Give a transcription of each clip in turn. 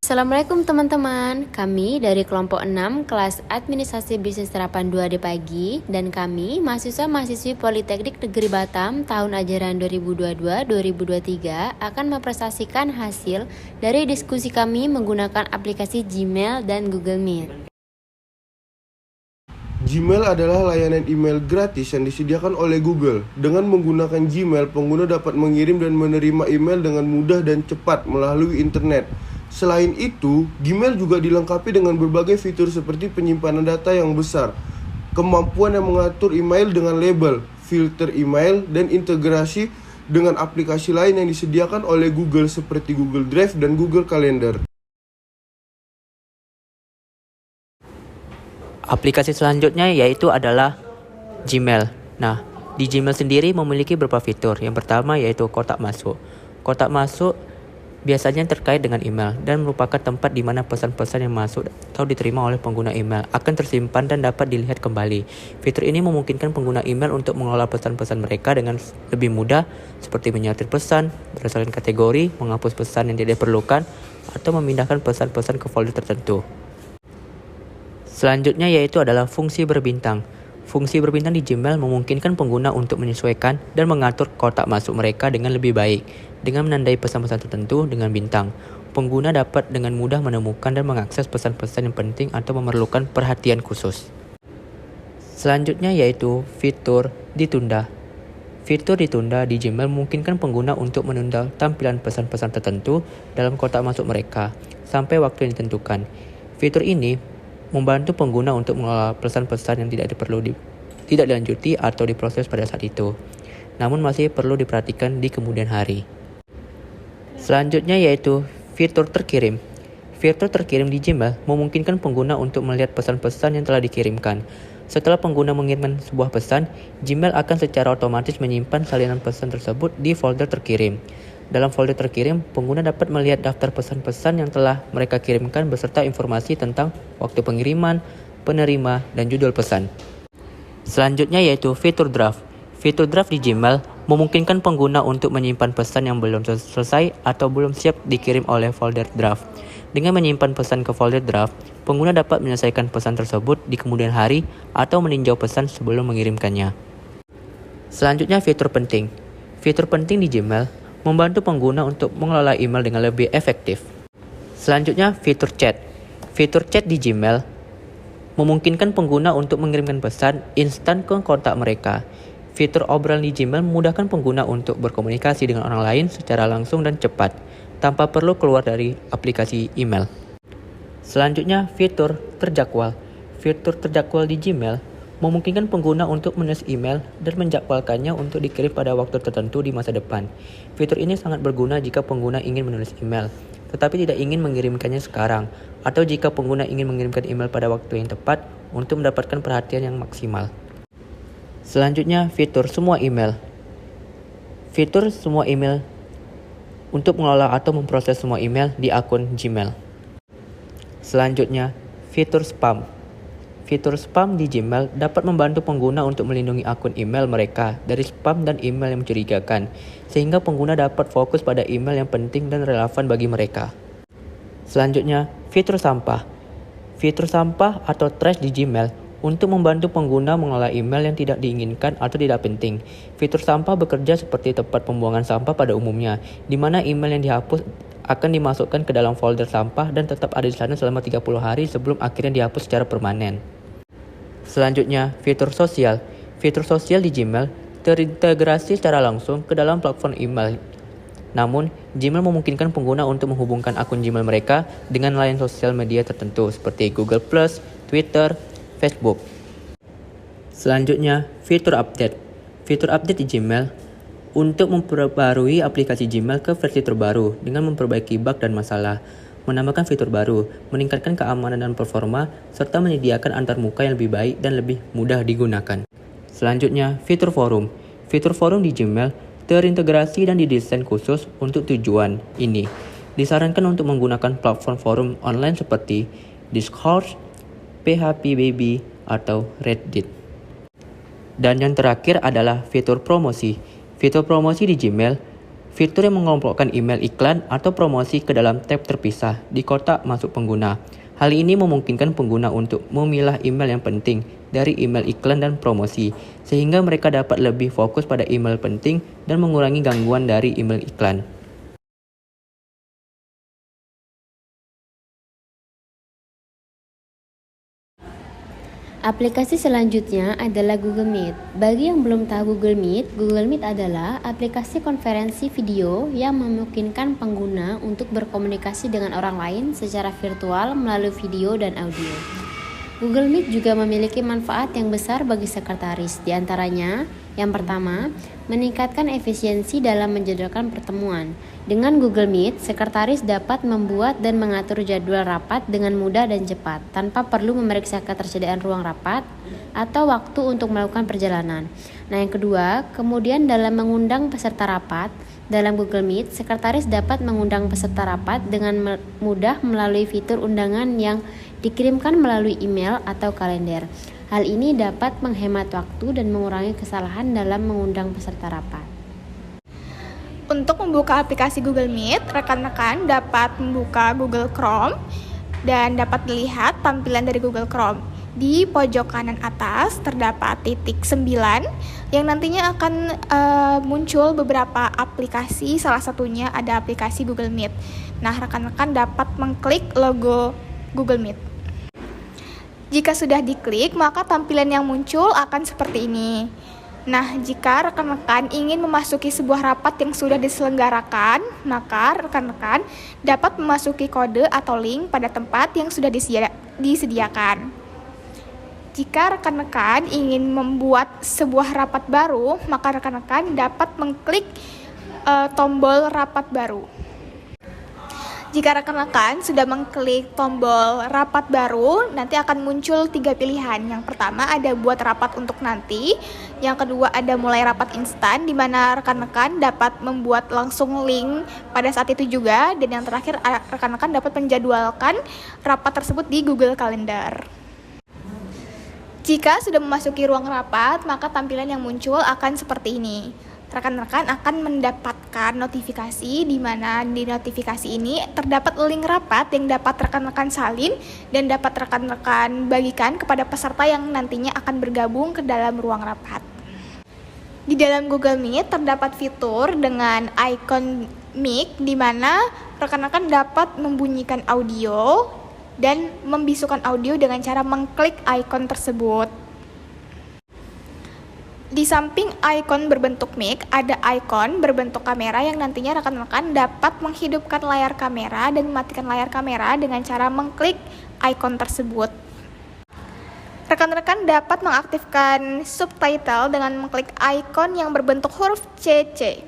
Assalamualaikum teman-teman, kami dari kelompok 6 kelas Administrasi Bisnis Terapan 2D Pagi dan kami mahasiswa-mahasiswi Politeknik Negeri Batam tahun ajaran 2022-2023 akan mempresentasikan hasil dari diskusi kami menggunakan aplikasi Gmail dan Google Meet. Gmail adalah layanan email gratis yang disediakan oleh Google. Dengan menggunakan Gmail, pengguna dapat mengirim dan menerima email dengan mudah dan cepat melalui internet. Selain itu, Gmail juga dilengkapi dengan berbagai fitur seperti penyimpanan data yang besar, kemampuan yang mengatur email dengan label, filter email, dan integrasi dengan aplikasi lain yang disediakan oleh Google seperti Google Drive dan Google Calendar. Aplikasi selanjutnya yaitu adalah Gmail. Nah, di Gmail sendiri memiliki beberapa fitur. Yang pertama yaitu kotak masuk. Kotak masuk biasanya terkait dengan email dan merupakan tempat di mana pesan-pesan yang masuk atau diterima oleh pengguna email akan tersimpan dan dapat dilihat kembali. Fitur ini memungkinkan pengguna email untuk mengelola pesan-pesan mereka dengan lebih mudah, seperti menyortir pesan berdasarkan kategori, menghapus pesan yang tidak diperlukan, atau memindahkan pesan-pesan ke folder tertentu. Selanjutnya yaitu adalah fungsi berbintang. Fungsi berbintang di Gmail memungkinkan pengguna untuk menyesuaikan dan mengatur kotak masuk mereka dengan lebih baik. Dengan menandai pesan-pesan tertentu dengan bintang, pengguna dapat dengan mudah menemukan dan mengakses pesan-pesan yang penting atau memerlukan perhatian khusus. Selanjutnya yaitu fitur ditunda. Fitur ditunda di Gmail memungkinkan pengguna untuk menunda tampilan pesan-pesan tertentu dalam kotak masuk mereka sampai waktu yang ditentukan. Fitur ini membantu pengguna untuk mengelola pesan-pesan yang tidak dilanjuti atau diproses pada saat itu, namun masih perlu diperhatikan di kemudian hari. Selanjutnya yaitu fitur terkirim. Fitur terkirim di Gmail memungkinkan pengguna untuk melihat pesan-pesan yang telah dikirimkan. Setelah pengguna mengirimkan sebuah pesan, Gmail akan secara otomatis menyimpan salinan pesan tersebut di folder terkirim. Dalam folder terkirim, pengguna dapat melihat daftar pesan-pesan yang telah mereka kirimkan beserta informasi tentang waktu pengiriman, penerima, dan judul pesan. Selanjutnya yaitu fitur draft. Fitur draft di Gmail memungkinkan pengguna untuk menyimpan pesan yang belum selesai atau belum siap dikirim oleh folder draft. Dengan menyimpan pesan ke folder draft, pengguna dapat menyelesaikan pesan tersebut di kemudian hari atau meninjau pesan sebelum mengirimkannya. Selanjutnya fitur penting. Fitur penting di Gmail membantu pengguna untuk mengelola email dengan lebih efektif. Selanjutnya fitur chat. Fitur chat di Gmail memungkinkan pengguna untuk mengirimkan pesan instan ke kontak mereka. Fitur obrolan di Gmail memudahkan pengguna untuk berkomunikasi dengan orang lain secara langsung dan cepat, tanpa perlu keluar dari aplikasi email. Selanjutnya, fitur terjadwal. Fitur terjadwal di Gmail memungkinkan pengguna untuk menulis email dan menjadwalkannya untuk dikirim pada waktu tertentu di masa depan. Fitur ini sangat berguna jika pengguna ingin menulis email, tetapi tidak ingin mengirimkannya sekarang, atau jika pengguna ingin mengirimkan email pada waktu yang tepat untuk mendapatkan perhatian yang maksimal. Selanjutnya, fitur semua email. Fitur semua email untuk mengelola atau memproses semua email di akun Gmail. Selanjutnya, fitur spam. Fitur spam di Gmail dapat membantu pengguna untuk melindungi akun email mereka dari spam dan email yang mencurigakan, sehingga pengguna dapat fokus pada email yang penting dan relevan bagi mereka. Selanjutnya, fitur sampah. Fitur sampah atau trash di Gmail untuk membantu pengguna mengelola email yang tidak diinginkan atau tidak penting. Fitur sampah bekerja seperti tempat pembuangan sampah pada umumnya, di mana email yang dihapus akan dimasukkan ke dalam folder sampah dan tetap ada di sana selama 30 hari sebelum akhirnya dihapus secara permanen. Selanjutnya, fitur sosial. Fitur sosial di Gmail terintegrasi secara langsung ke dalam platform email. Namun, Gmail memungkinkan pengguna untuk menghubungkan akun Gmail mereka dengan layanan sosial media tertentu seperti Google+, Twitter, Facebook. Selanjutnya, fitur update. Fitur update di Gmail untuk memperbarui aplikasi Gmail ke versi terbaru dengan memperbaiki bug dan masalah, menambahkan fitur baru, meningkatkan keamanan dan performa, serta menyediakan antarmuka yang lebih baik dan lebih mudah digunakan. Selanjutnya, fitur forum. Fitur forum di Gmail terintegrasi dan didesain khusus untuk tujuan ini. Disarankan untuk menggunakan platform forum online seperti Discord, PHP Baby, atau Reddit. Dan yang terakhir adalah fitur promosi. Fitur promosi di Gmail, fitur yang mengelompokkan email iklan atau promosi ke dalam tab terpisah di kotak masuk pengguna. Hal ini memungkinkan pengguna untuk memilah email yang penting dari email iklan dan promosi, sehingga mereka dapat lebih fokus pada email penting dan mengurangi gangguan dari email iklan. Aplikasi selanjutnya adalah Google Meet. Bagi yang belum tahu Google Meet adalah aplikasi konferensi video yang memungkinkan pengguna untuk berkomunikasi dengan orang lain secara virtual melalui video dan audio. Google Meet juga memiliki manfaat yang besar bagi sekretaris, di antaranya yang pertama, meningkatkan efisiensi dalam menjadwalkan pertemuan. Dengan Google Meet, sekretaris dapat membuat dan mengatur jadwal rapat dengan mudah dan cepat, tanpa perlu memeriksa ketersediaan ruang rapat atau waktu untuk melakukan perjalanan. Nah, yang kedua, kemudian dalam mengundang peserta rapat, dalam Google Meet, sekretaris dapat mengundang peserta rapat dengan mudah melalui fitur undangan yang dikirimkan melalui email atau kalender. Hal ini dapat menghemat waktu dan mengurangi kesalahan dalam mengundang peserta rapat. Untuk membuka aplikasi Google Meet, rekan-rekan dapat membuka Google Chrome dan dapat dilihat tampilan dari Google Chrome. Di pojok kanan atas terdapat titik 9 yang nantinya akan muncul beberapa aplikasi, salah satunya ada aplikasi Google Meet. Nah, rekan-rekan dapat mengklik logo Google Meet. Jika sudah diklik, maka tampilan yang muncul akan seperti ini. Nah, jika rekan-rekan ingin memasuki sebuah rapat yang sudah diselenggarakan, maka rekan-rekan dapat memasuki kode atau link pada tempat yang sudah disediakan. Jika rekan-rekan ingin membuat sebuah rapat baru, maka rekan-rekan dapat mengklik tombol rapat baru. Jika rekan-rekan sudah mengklik tombol rapat baru, nanti akan muncul 3 pilihan. Yang pertama ada buat rapat untuk nanti, yang kedua ada mulai rapat instan, di mana rekan-rekan dapat membuat langsung link pada saat itu juga, dan yang terakhir rekan-rekan dapat menjadwalkan rapat tersebut di Google Calendar. Jika sudah memasuki ruang rapat, maka tampilan yang muncul akan seperti ini. Rekan-rekan akan mendapatkan notifikasi di mana di notifikasi ini terdapat link rapat yang dapat rekan-rekan salin dan dapat rekan-rekan bagikan kepada peserta yang nantinya akan bergabung ke dalam ruang rapat. Di dalam Google Meet terdapat fitur dengan icon mic di mana rekan-rekan dapat membunyikan audio dan membisukan audio dengan cara mengklik icon tersebut. Di samping icon berbentuk mic, ada icon berbentuk kamera yang nantinya rekan-rekan dapat menghidupkan layar kamera dan mematikan layar kamera dengan cara mengklik icon tersebut. Rekan-rekan dapat mengaktifkan subtitle dengan mengklik icon yang berbentuk huruf CC.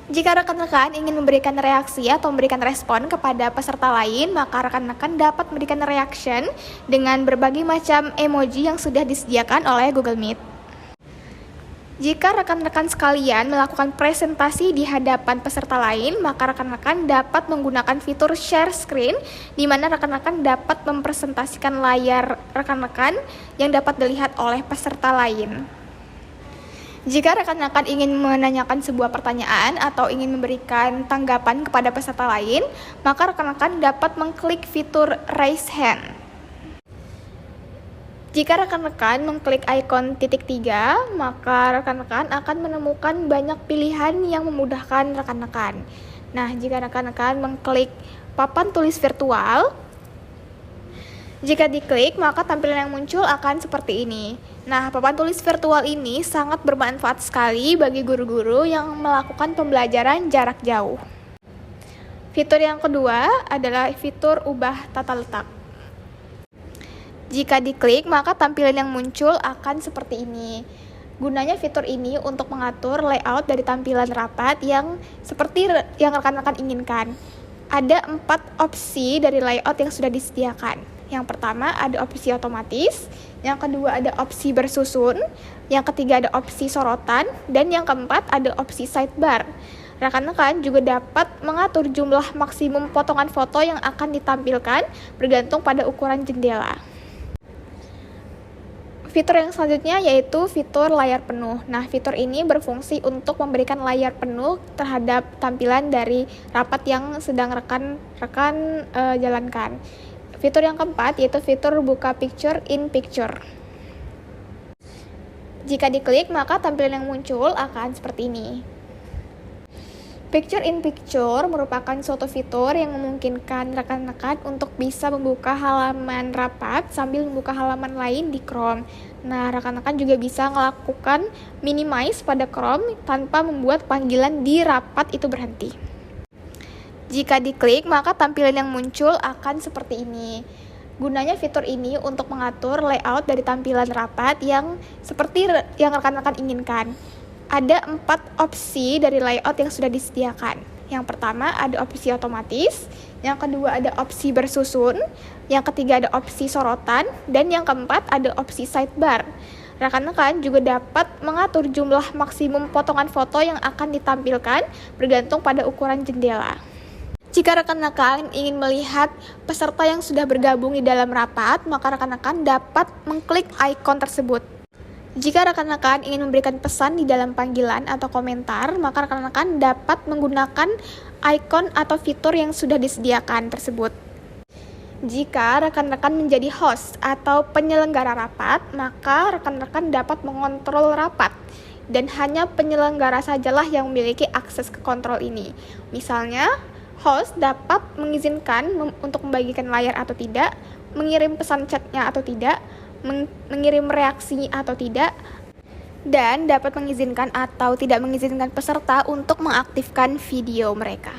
Jika rekan-rekan ingin memberikan reaksi atau memberikan respon kepada peserta lain, maka rekan-rekan dapat memberikan reaction dengan berbagai macam emoji yang sudah disediakan oleh Google Meet. Jika rekan-rekan sekalian melakukan presentasi di hadapan peserta lain, maka rekan-rekan dapat menggunakan fitur share screen, di mana rekan-rekan dapat mempresentasikan layar rekan-rekan yang dapat dilihat oleh peserta lain. Jika rekan-rekan ingin menanyakan sebuah pertanyaan atau ingin memberikan tanggapan kepada peserta lain, maka rekan-rekan dapat mengklik fitur raise hand. Jika rekan-rekan mengklik ikon titik 3, maka rekan-rekan akan menemukan banyak pilihan yang memudahkan rekan-rekan. Nah, jika rekan-rekan mengklik papan tulis virtual, jika diklik, maka tampilan yang muncul akan seperti ini. Nah, papan tulis virtual ini sangat bermanfaat sekali bagi guru-guru yang melakukan pembelajaran jarak jauh. Fitur yang kedua adalah fitur ubah tata letak. Jika diklik, maka tampilan yang muncul akan seperti ini. Gunanya fitur ini untuk mengatur layout dari tampilan rapat yang seperti yang rekan-rekan inginkan. Ada 4 opsi dari layout yang sudah disediakan. Yang pertama ada opsi otomatis, yang kedua ada opsi bersusun, yang ketiga ada opsi sorotan, dan yang keempat ada opsi sidebar. Rekan-rekan juga dapat mengatur jumlah maksimum potongan foto yang akan ditampilkan bergantung pada ukuran jendela. Fitur yang selanjutnya yaitu fitur layar penuh. Nah, fitur ini berfungsi untuk memberikan layar penuh terhadap tampilan dari rapat yang sedang rekan jalankan. Fitur yang keempat yaitu fitur buka picture in picture. Jika diklik, maka tampilan yang muncul akan seperti ini. Picture in picture merupakan suatu fitur yang memungkinkan rekan-rekan untuk bisa membuka halaman rapat sambil membuka halaman lain di Chrome. Nah, rekan-rekan juga bisa melakukan minimize pada Chrome tanpa membuat panggilan di rapat itu berhenti. Jika diklik, maka tampilan yang muncul akan seperti ini. Gunanya fitur ini untuk mengatur layout dari tampilan rapat yang seperti yang rekan-rekan inginkan. Ada 4 opsi dari layout yang sudah disediakan. Yang pertama ada opsi otomatis, yang kedua ada opsi bersusun, yang ketiga ada opsi sorotan, dan yang keempat ada opsi sidebar. Rekan-rekan juga dapat mengatur jumlah maksimum potongan foto yang akan ditampilkan bergantung pada ukuran jendela. Jika rekan-rekan ingin melihat peserta yang sudah bergabung di dalam rapat, maka rekan-rekan dapat mengklik ikon tersebut. Jika rekan-rekan ingin memberikan pesan di dalam panggilan atau komentar, maka rekan-rekan dapat menggunakan ikon atau fitur yang sudah disediakan tersebut. Jika rekan-rekan menjadi host atau penyelenggara rapat, maka rekan-rekan dapat mengontrol rapat dan hanya penyelenggara sajalah yang memiliki akses ke kontrol ini. Misalnya, host dapat mengizinkan untuk membagikan layar atau tidak, mengirim pesan chatnya atau tidak, mengirim reaksi atau tidak, dan dapat mengizinkan atau tidak mengizinkan peserta untuk mengaktifkan video mereka.